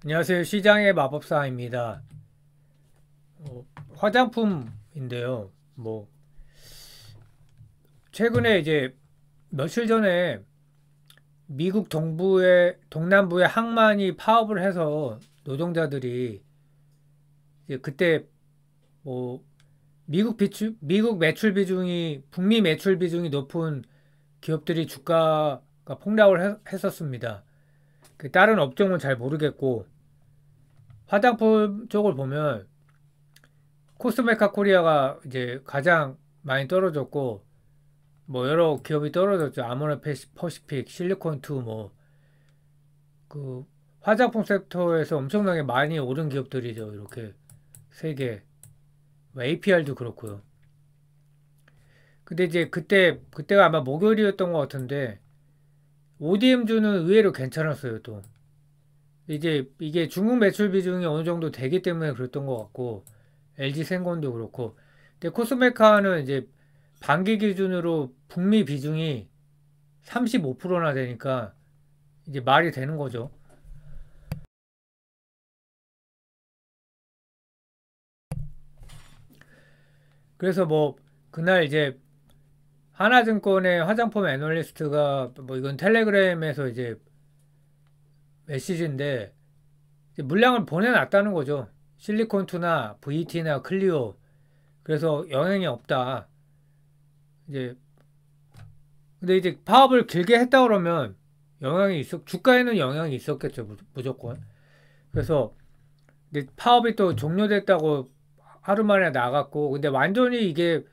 안녕하세요. 시장의 마법사입니다. 화장품인데요. 최근에 이제 며칠 전에 미국 동남부의 항만이 파업을 해서 노동자들이 이제 그때 뭐 미국 매출 비중이 북미 매출 비중이 높은 기업들이 주가가 폭락을 했었습니다. 그 다른 업종은 잘 모르겠고 화장품 쪽을 보면 코스메카 코리아가 이제 가장 많이 떨어졌고 여러 기업이 떨어졌죠. 퍼시픽, 실리콘투 그 화장품 섹터에서 엄청나게 많이 오른 기업들이죠. 이렇게 세 개. APR도 그렇고요. 근데 이제 그때가 아마 목요일이었던 것 같은데 ODM주는 의외로 괜찮았어요. 또 이제 이게 중국 매출 비중이 어느 정도 되기 때문에 그랬던 것 같고 LG생건도 그렇고 근데 코스메카는 이제 반기 기준으로 북미 비중이 35%나 되니까 이제 말이 되는 거죠. 그래서 그날 이제 하나증권의 화장품 애널리스트가 이건 텔레그램에서 이제 메시지인데 이제 물량을 보내놨다는 거죠. 실리콘투나 VT나 클리오. 그래서 영향이 없다. 이제 근데 이제 파업을 길게 했다 그러면 주가에는 영향이 있었겠죠. 무조건. 그래서 근데 파업이 또 종료됐다고 하루 만에 나갔고 근데 완전히 이게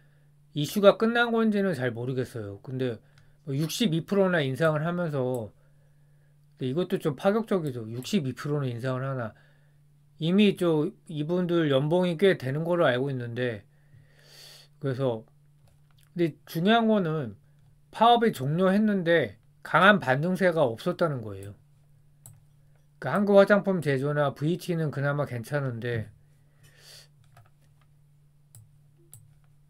이슈가 끝난 건지는 잘 모르겠어요. 근데 62%나 인상을 하면서 이것도 좀 파격적이죠. 62%는 인상을 하나. 이미 이분들 연봉이 꽤 되는 걸로 알고 있는데 그래서 근데 중요한 거는 파업이 종료했는데 강한 반등세가 없었다는 거예요. 그 한국 화장품 제조나 VT는 그나마 괜찮은데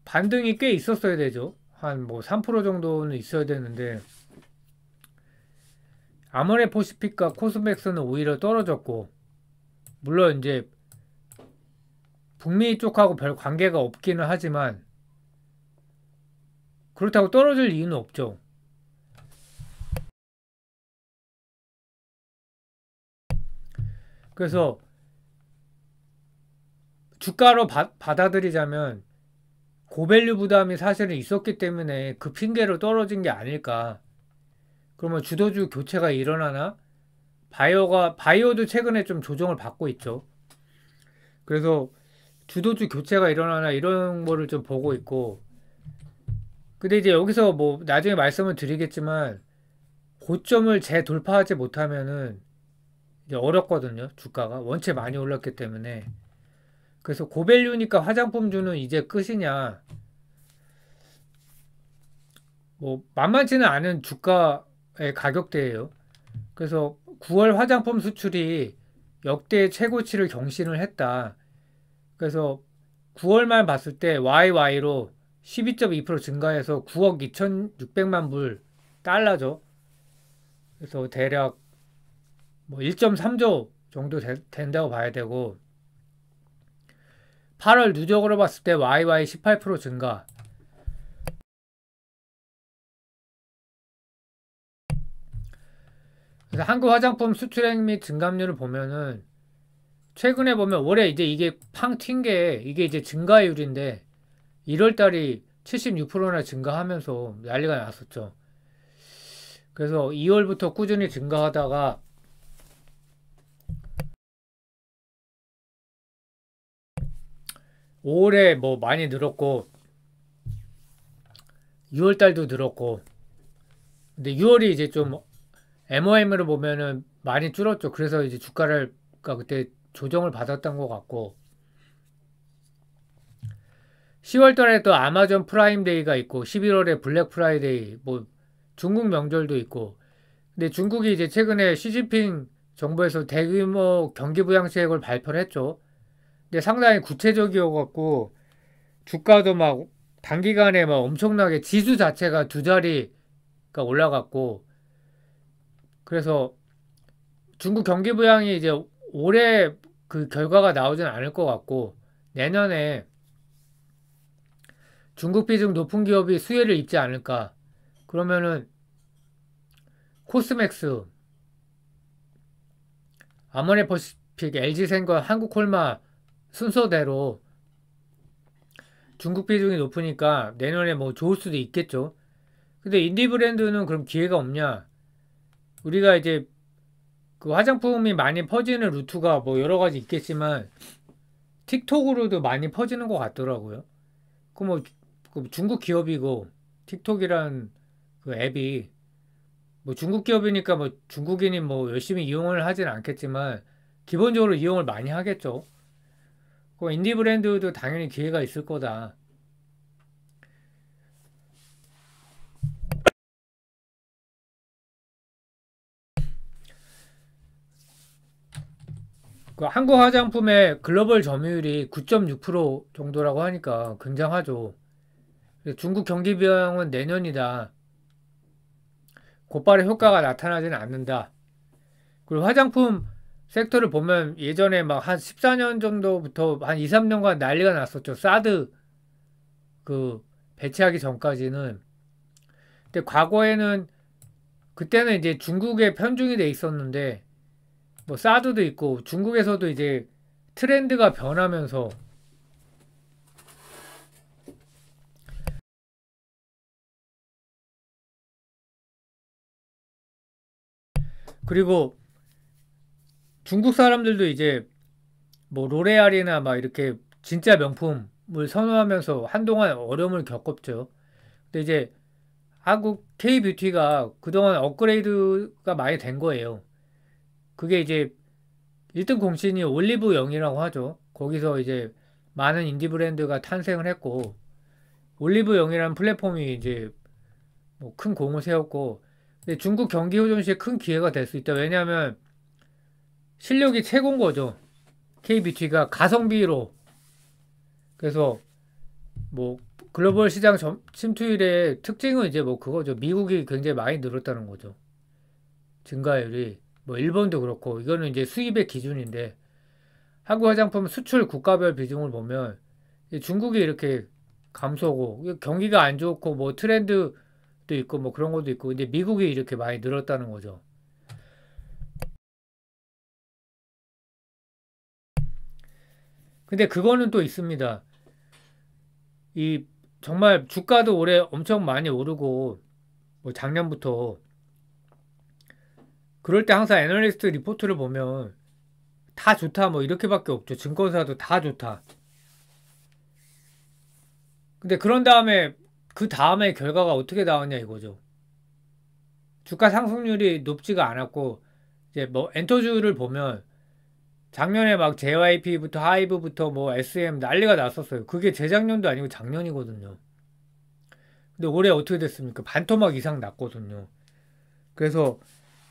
반등이 꽤 있었어야 되죠. 한 3% 정도는 있어야 되는데 아모레포시픽과 코스맥스는 오히려 떨어졌고 물론 이제 북미 쪽하고 별 관계가 없기는 하지만 그렇다고 떨어질 이유는 없죠. 그래서 주가로 받아들이자면 고밸류 부담이 사실은 있었기 때문에 그 핑계로 떨어진 게 아닐까. 그러면 주도주 교체가 일어나나? 바이오도 최근에 좀 조정을 받고 있죠. 그래서 주도주 교체가 일어나나 이런 거를 좀 보고 있고. 근데 이제 여기서 나중에 말씀을 드리겠지만 고점을 재돌파하지 못하면은 이제 어렵거든요. 주가가 원체 많이 올랐기 때문에. 그래서 고밸류니까 화장품주는 이제 끝이냐. 만만치는 않은 주가의 가격대예요. 그래서 9월 화장품 수출이 역대 최고치를 경신을 했다. 그래서 9월만 봤을 때 YY로 12.2% 증가해서 9억 2,600만 불 달러죠. 그래서 대략 1.3조 정도 된다고 봐야 되고 8월 누적으로 봤을 때 YY 18% 증가. 그래서 한국 화장품 수출액 및 증감률을 보면은 최근에 보면 올해 이제 이게 팡 튄 게 이게 이제 증가율인데 1월 달이 76%나 증가하면서 난리가 났었죠. 그래서 2월부터 꾸준히 증가하다가 5월에 많이 늘었고 6월 달도 늘었고 근데 6월이 이제 좀 MOM으로 보면은 많이 줄었죠. 그래서 이제 주가를 그때 조정을 받았던 것 같고 10월 달에 또 아마존 프라임데이가 있고 11월에 블랙 프라이데이 중국 명절도 있고 근데 중국이 이제 최근에 시진핑 정부에서 대규모 경기 부양책을 발표를 했죠. 근데 상당히 구체적이어 갖고 주가도 단기간에 엄청나게 지수 자체가 두 자리가 올라갔고 그래서 중국 경기 부양이 이제 올해 그 결과가 나오진 않을 것 같고 내년에 중국 비중 높은 기업이 수혜를 입지 않을까. 그러면은 코스맥스, 아모레퍼시픽, LG생과 한국콜마 순서대로 중국 비중이 높으니까 내년에 뭐 좋을 수도 있겠죠. 근데 인디 브랜드는 그럼 기회가 없냐? 우리가 이제 그 화장품이 많이 퍼지는 루트가 뭐 여러 가지 있겠지만 틱톡으로도 많이 퍼지는 것 같더라고요. 그뭐 그 중국 기업이고 틱톡이란 그 앱이 뭐 중국 기업이니까 뭐 중국인이 뭐 열심히 이용을 하진 않겠지만 기본적으로 이용을 많이 하겠죠. 그 인디 브랜드도 당연히 기회가 있을 거다. 그 한국 화장품의 글로벌 점유율이 9.6% 정도라고 하니까 굉장하죠. 중국 경기 부양은 내년이다. 곧바로 효과가 나타나지는 않는다. 그리고 화장품 섹터를 보면 예전에 막 한 14년 정도부터 한 2, 3년간 난리가 났었죠. 사드 그 배치하기 전까지는. 근데 과거에는 그때는 이제 중국에 편중이 돼 있었는데 뭐 사드도 있고 중국에서도 이제 트렌드가 변하면서 그리고 중국 사람들도 이제 뭐 로레알이나 막 이렇게 진짜 명품을 선호하면서 한동안 어려움을 겪었죠. 근데 이제 한국 K뷰티가 그동안 업그레이드가 많이 된 거예요. 그게 이제 1등 공신이 올리브 영이라고 하죠. 거기서 이제 많은 인디 브랜드가 탄생을 했고 올리브 영이라는 플랫폼이 이제 뭐 큰 공을 세웠고 근데 중국 경기 호전 시에 큰 기회가 될 수 있다. 왜냐하면 실력이 최고인 거죠. K뷰티가 가성비로 그래서 뭐 글로벌 시장 침투율의 특징은 이제 뭐 그거죠. 미국이 굉장히 많이 늘었다는 거죠. 증가율이 뭐 일본도 그렇고 이거는 이제 수입의 기준인데 한국 화장품 수출 국가별 비중을 보면 중국이 이렇게 감소고 경기가 안 좋고 뭐 트렌드도 있고 뭐 그런 것도 있고 근데 미국이 이렇게 많이 늘었다는 거죠. 근데 그거는 또 있습니다. 이 정말 주가도 올해 엄청 많이 오르고 뭐 작년부터 그럴 때 항상 애널리스트 리포트를 보면 다 좋다 뭐 이렇게밖에 없죠. 증권사도 다 좋다. 근데 그런 다음에 그 다음에 결과가 어떻게 나왔냐 이거죠. 주가 상승률이 높지가 않았고 이제 뭐 엔터주를 보면 작년에 막 JYP부터 하이브부터 뭐 SM 난리가 났었어요. 그게 재작년도 아니고 작년이거든요. 근데 올해 어떻게 됐습니까? 반토막 이상 났거든요. 그래서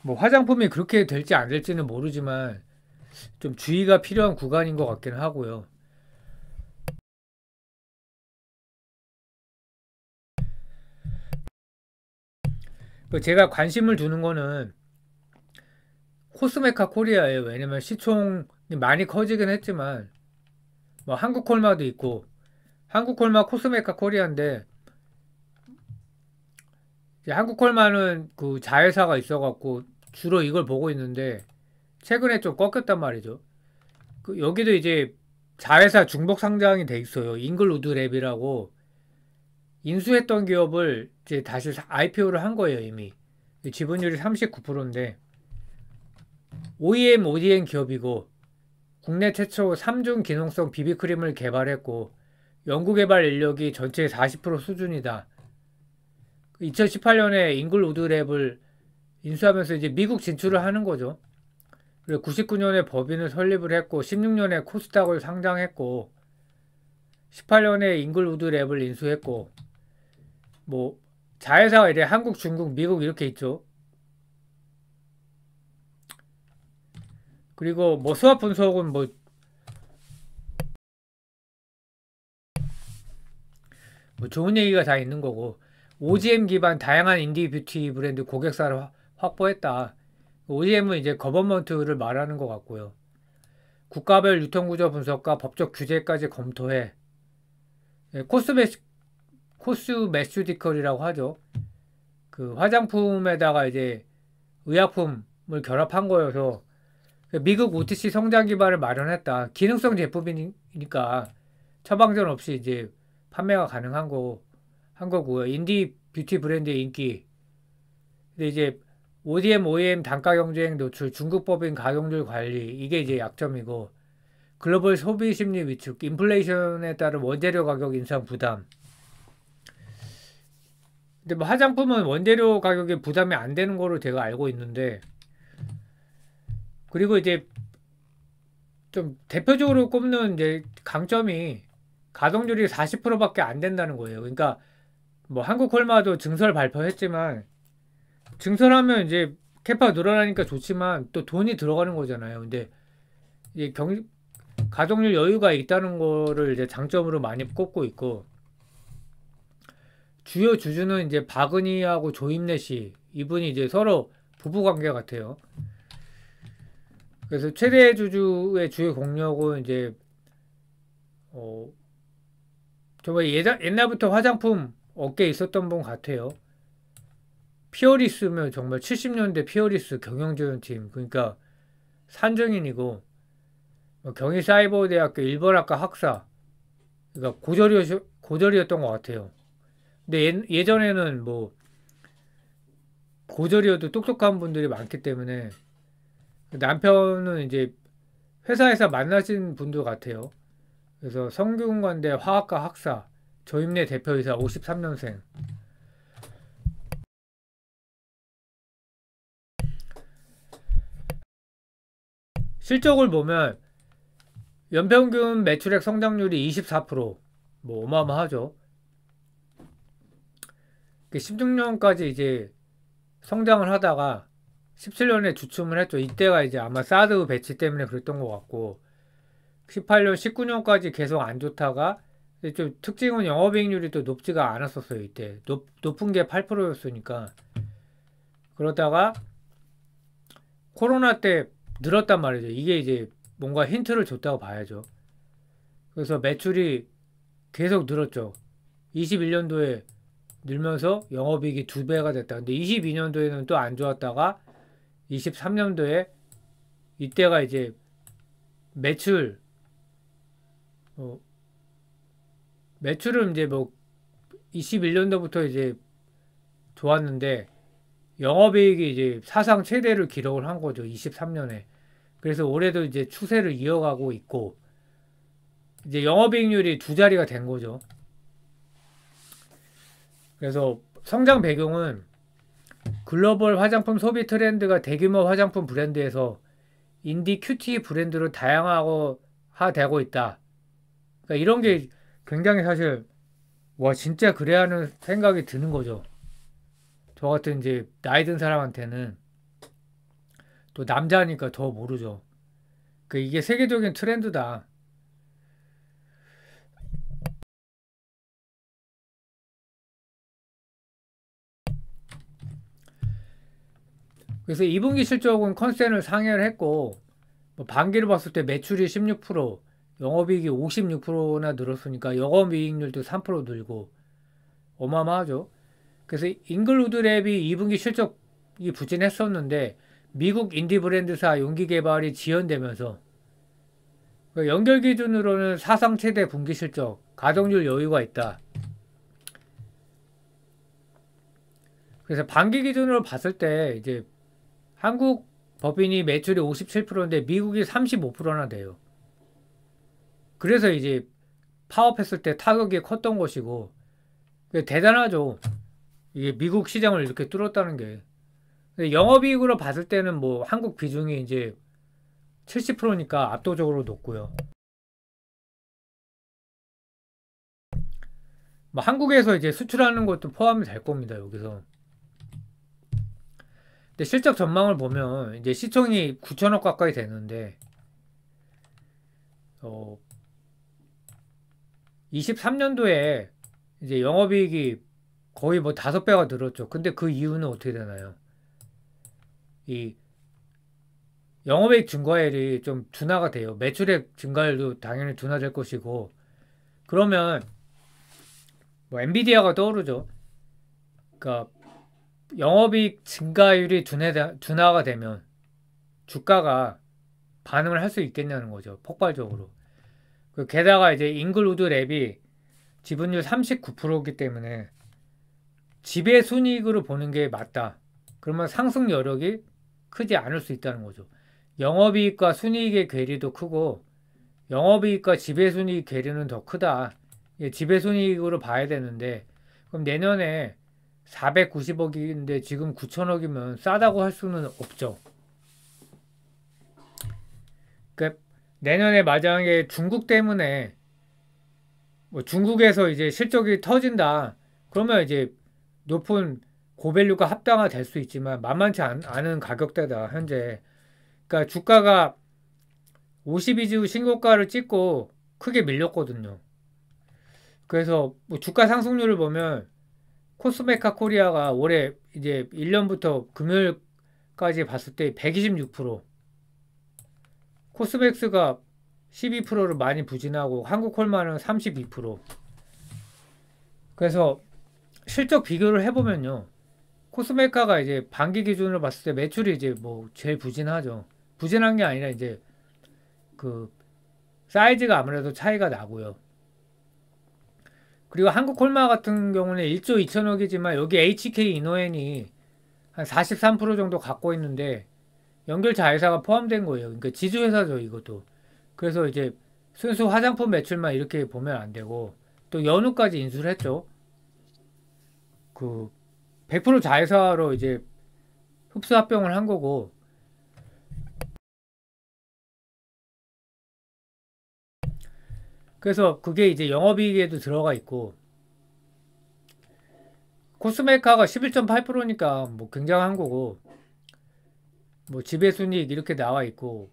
뭐 화장품이 그렇게 될지 안 될지는 모르지만 좀 주의가 필요한 구간인 것 같기는 하고요. 그 제가 관심을 두는 거는 코스메카 코리아예요. 왜냐면 시총이 많이 커지긴 했지만 뭐 한국콜마도 있고 한국콜마 코스메카 코리아인데 이제 한국콜마는 그 자회사가 있어갖고 주로 이걸 보고 있는데 최근에 좀 꺾였단 말이죠. 그 여기도 이제 자회사 중복 상장이 돼 있어요. 잉글우드 랩이라고 인수했던 기업을 이제 다시 IPO를 한 거예요, 이미. 지분율이 39%인데 OEM, ODM 기업이고 국내 최초 3중 기능성 비비크림을 개발했고 연구개발 인력이 전체의 40% 수준이다. 2018년에 잉글우드 랩을 인수하면서 이제 미국 진출을 하는 거죠. 그리고 99년에 법인을 설립을 했고 16년에 코스닥을 상장했고 18년에 잉글우드 랩을 인수했고 뭐 자회사가 이래 한국, 중국, 미국 이렇게 있죠. 그리고 뭐 수학 분석은 뭐 좋은 얘기가 다 있는 거고 OGM 기반 다양한 인디 뷰티 브랜드 고객사를 확보했다. OGM은 이제 거버먼트를 말하는 것 같고요. 국가별 유통구조 분석과 법적 규제까지 검토해. 예, 코스메슈티컬이라고 하죠. 그 화장품에다가 이제 의약품을 결합한 거여서 미국 OTC 성장 기반을 마련했다. 기능성 제품이니까 처방전 없이 이제 판매가 가능한 한 거고요. 인디 뷰티 브랜드의 인기. 근데 이제 ODM, OEM 단가 경쟁 노출, 중국 법인 가동률 관리 이게 이제 약점이고 글로벌 소비 심리 위축, 인플레이션에 따른 원재료 가격 인상 부담. 근데 뭐 화장품은 원재료 가격에 부담이 안 되는 거로 제가 알고 있는데 그리고 이제 좀 대표적으로 꼽는 이제 강점이 가동률이 40%밖에 안 된다는 거예요. 그러니까 뭐 한국콜마도 증설 발표했지만 증설하면 이제 캐파 늘어나니까 좋지만 또 돈이 들어가는 거잖아요. 근데 이제 가동률 여유가 있다는 거를 이제 장점으로 많이 꼽고 있고 주요 주주는 이제 박은희하고 조임래 씨 이분이 이제 서로 부부 관계 같아요. 그래서 최대 주주의 주요 공력은 이제 정말 옛날부터 화장품 업계에 있었던 분 같아요. 피어리스면 정말 70년대 피어리스 경영지원팀 그러니까 산증인이고 경희사이버대학교 1번학과 학사 그러니까 고졸이었던 것 같아요. 근데 예전에는 뭐 고졸이어도 똑똑한 분들이 많기 때문에 남편은 이제 회사에서 만나신 분들 같아요. 그래서 성균관대 화학과 학사 조임래 대표이사 53년생 실적을 보면 연평균 매출액 성장률이 24%뭐 어마어마하죠. 16년까지 이제 성장을 하다가 17년에 주춤을 했죠. 이때가 이제 아마 사드 배치 때문에 그랬던 것 같고 18년, 19년까지 계속 안 좋다가 좀 특징은 영업이익률이 또 높지가 않았었어요. 이때 높은 게 8%였으니까 그러다가 코로나 때 늘었단 말이죠. 이게 이제 뭔가 힌트를 줬다고 봐야죠. 그래서 매출이 계속 늘었죠. 21년도에 늘면서 영업이익이 2배가 됐다. 근데 22년도에는 또 안 좋았다가 23년도에 이때가 이제 매출은 이제 뭐 21년도부터 이제 좋았는데 영업이익이 이제 사상 최대를 기록을 한 거죠. 23년에. 그래서 올해도 이제 추세를 이어가고 있고 이제 영업이익률이 2자리가 된 거죠. 그래서 성장 배경은 글로벌 화장품 소비 트렌드가 대규모 화장품 브랜드에서 인디 큐티 브랜드로 다양화되고 있다. 그러니까 이런 게 굉장히 사실 와 진짜 그래야 하는 생각이 드는 거죠. 저 같은 이제 나이 든 사람한테는 또 남자니까 더 모르죠. 그 이게 세계적인 트렌드다. 그래서 2분기 실적은 컨센을 상회를 했고 뭐 반기를 봤을 때 매출이 16%, 영업이익이 56%나 늘었으니까 영업이익률도 3% 늘고 어마어마하죠. 그래서 잉글우드랩이 2분기 실적이 부진했었는데 미국 인디 브랜드사 용기 개발이 지연되면서 연결 기준으로는 사상 최대 분기 실적, 가동률 여유가 있다. 그래서 반기 기준으로 봤을 때 이제 한국 법인이 매출이 57%인데 미국이 35%나 돼요. 그래서 이제 파업했을 때 타격이 컸던 것이고 대단하죠. 이게 미국 시장을 이렇게 뚫었다는 게. 영업이익으로 봤을 때는 뭐 한국 비중이 이제 70%니까 압도적으로 높고요. 뭐 한국에서 이제 수출하는 것도 포함이 될 겁니다. 여기서. 근데 실적 전망을 보면 이제 시총이 9천억 가까이 되는데 23년도에 이제 영업이익이 거의 뭐 5배가 늘었죠. 근데 그 이유는 어떻게 되나요? 이 영업이익 증가율이 좀 둔화가 돼요. 매출액 증가율도 당연히 둔화될 것이고, 그러면 뭐 엔비디아가 떠오르죠. 그러니까 영업이익 증가율이 둔화가 되면 주가가 반응을 할 수 있겠냐는 거죠. 폭발적으로. 게다가 이제 잉글우드 랩이 지분율 39%이기 때문에 지배 순이익으로 보는 게 맞다. 그러면 상승 여력이 크지 않을 수 있다는 거죠. 영업이익과 순이익의 괴리도 크고 영업이익과 지배순이익 괴리는 더 크다. 지배순이익으로 봐야 되는데 그럼 내년에 490억인데 지금 9천억이면 싸다고 할 수는 없죠. 그러니까 내년에 만약에 중국 때문에 뭐 중국에서 이제 실적이 터진다. 그러면 이제 높은 고밸류가 합당화 될 수 있지만 만만치 않은 가격대다 현재. 그러니까 주가가 52주 신고가를 찍고 크게 밀렸거든요. 그래서 뭐 주가 상승률을 보면 코스메카 코리아가 올해 이제 1년부터 금요일까지 봤을 때 126%, 코스맥스가 12%를 많이 부진하고 한국콜마는 32%. 그래서 실적 비교를 해보면요. 코스메카가 이제 반기 기준으로 봤을 때 매출이 이제 뭐 제일 부진하죠. 부진한 게 아니라 이제 그 사이즈가 아무래도 차이가 나고요. 그리고 한국콜마 같은 경우는 1조 2천억이지만 여기 HK 이노엔이 한 43% 정도 갖고 있는데 연결 자회사가 포함된 거예요. 그러니까 지주회사죠, 이것도. 그래서 이제 순수 화장품 매출만 이렇게 보면 안 되고 또 연우까지 인수를 했죠. 그 100% 자회사로 이제 흡수 합병을 한 거고 그래서 그게 이제 영업이익에도 들어가 있고 코스메카가 11.8%니까 뭐 굉장한 거고 뭐 지배순이익 이렇게 나와 있고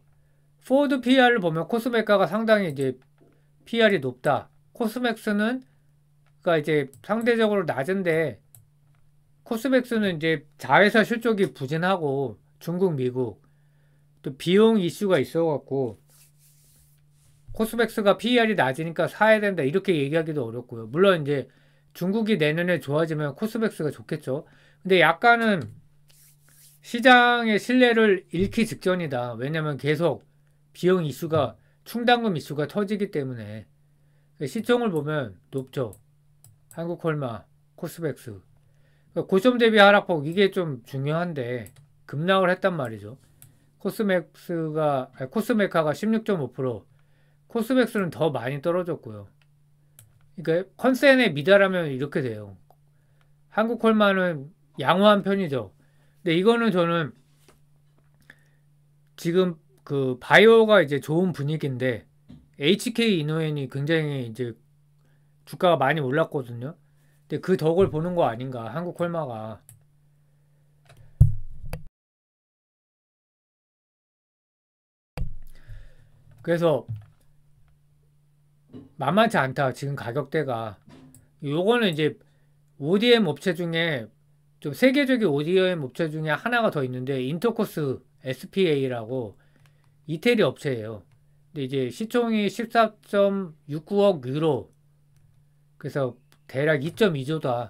포워드 PR을 보면 코스메카가 상당히 이제 PR이 높다. 코스맥스는 가 이제 상대적으로 낮은데 코스맥스는 이제 자회사 실적이 부진하고 중국, 미국 또 비용 이슈가 있어갖고 코스맥스가 PER이 낮으니까 사야 된다 이렇게 얘기하기도 어렵고요. 물론 이제 중국이 내년에 좋아지면 코스맥스가 좋겠죠. 근데 약간은 시장의 신뢰를 잃기 직전이다. 왜냐면 계속 비용 이슈가 충당금 이슈가 터지기 때문에 시총을 보면 높죠. 한국콜마, 코스맥스. 고점 대비 하락폭 이게 좀 중요한데 급락을 했단 말이죠. 코스메카가 16.5%, 코스맥스는 더 많이 떨어졌고요. 그러니까 컨센에 미달하면 이렇게 돼요. 한국콜마는 양호한 편이죠. 근데 이거는 저는 지금 그 바이오가 이제 좋은 분위기인데 HK 이노엔이 굉장히 이제 주가가 많이 올랐거든요. 근데 그 덕을 보는 거 아닌가 한국콜마가. 그래서 만만치 않다 지금 가격대가. 요거는 이제 ODM 업체 중에 좀 세계적인 ODM 업체 중에 하나가 더 있는데 인터코스 SPA라고 이태리 업체예요. 근데 이제 시총이 14.69억 유로. 그래서 대략 2.2조다.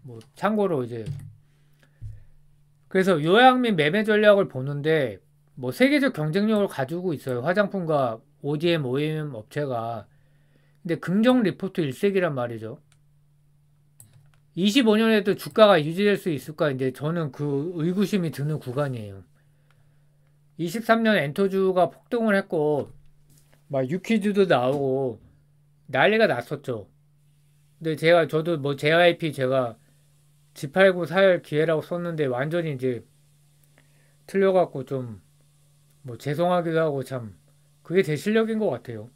뭐 참고로 이제 그래서 요약 및 매매 전략을 보는데 뭐 세계적 경쟁력을 가지고 있어요. 화장품과 ODM, OEM 업체가. 근데 긍정 리포트 일색이란 말이죠. 25년에도 주가가 유지될 수 있을까? 이제 저는 그 의구심이 드는 구간이에요. 23년 엔터주가 폭등을 했고 막 유퀴즈도 나오고 난리가 났었죠. 근데 저도 뭐 JYP 제가 집 팔고 살 기회라고 썼는데 완전히 이제 틀려갖고 좀 뭐 죄송하기도 하고 참 그게 제 실력인 것 같아요.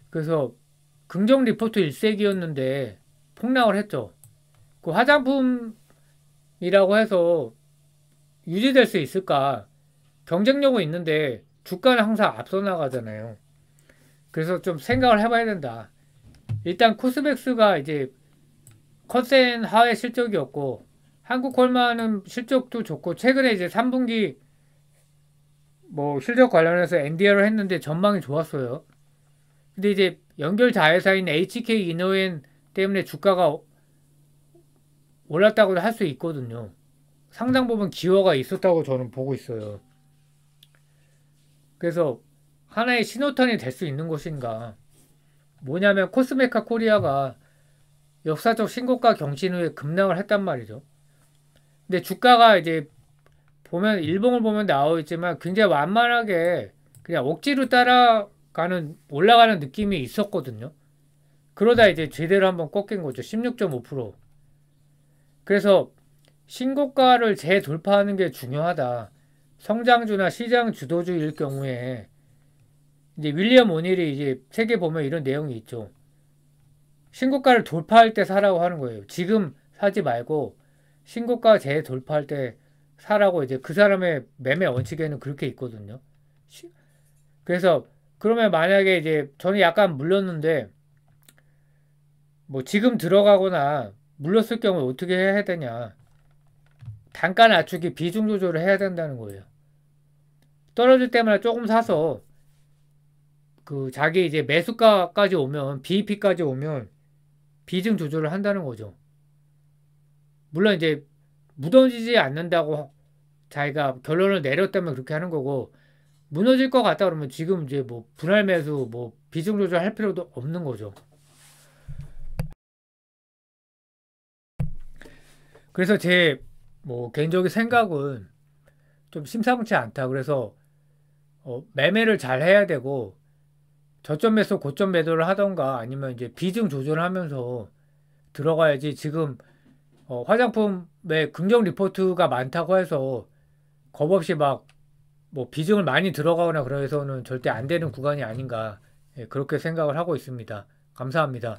그래서 긍정 리포트 일색이었는데 폭락을 했죠. 그 화장품이라고 해서 유지될 수 있을까? 경쟁력은 있는데 주가는 항상 앞서 나가잖아요. 그래서 좀 생각을 해봐야 된다. 일단 코스맥스가 이제 컨센 하회 실적이었고 한국콜마는 실적도 좋고 최근에 이제 3분기 뭐 실적 관련해서 NDR을 했는데 전망이 좋았어요. 근데 이제 연결 자회사인 HK 이노엔 때문에 주가가 올랐다고 할 수 있거든요. 상당 부분 기여가 있었다고 저는 보고 있어요. 그래서 하나의 신호탄이 될 수 있는 것인가. 뭐냐면 코스메카 코리아가 역사적 신고가 경신 후에 급락을 했단 말이죠. 근데 주가가 이제 보면 일봉을 보면 나와 있지만 굉장히 완만하게 그냥 억지로 따라가는 올라가는 느낌이 있었거든요. 그러다 이제 제대로 한번 꺾인 거죠. 16.5%. 그래서 신고가를 재돌파하는 게 중요하다. 성장주나 시장 주도주일 경우에 이제 윌리엄 오닐이 이제 책에 보면 이런 내용이 있죠. 신고가를 돌파할 때 사라고 하는 거예요. 지금 사지 말고 신고가 재돌파할 때 사라고 이제 그 사람의 매매 원칙에는 그렇게 있거든요. 그래서 그러면 만약에 이제 저는 약간 물렸는데 뭐 지금 들어가거나 물렸을 경우에 어떻게 해야 되냐. 단가 낮추기 비중 조절을 해야 된다는 거예요. 떨어질 때마다 조금 사서 그 자기 이제 매수가까지 오면 BEP까지 오면 비중 조절을 한다는 거죠. 물론 이제 무너지지 않는다고 자기가 결론을 내렸다면 그렇게 하는 거고 무너질 것 같다 그러면 지금 이제 뭐 분할 매수 뭐 비중 조절할 필요도 없는 거죠. 그래서 제 뭐 개인적인 생각은 좀 심상치 않다. 그래서 매매를 잘 해야 되고 저점 매수 고점 매도를 하던가 아니면 이제 비중 조절하면서 들어가야지. 지금 화장품에 긍정 리포트가 많다고 해서 겁없이 막 뭐 비중을 많이 들어가거나 그래서는 절대 안 되는 구간이 아닌가, 예, 그렇게 생각을 하고 있습니다. 감사합니다.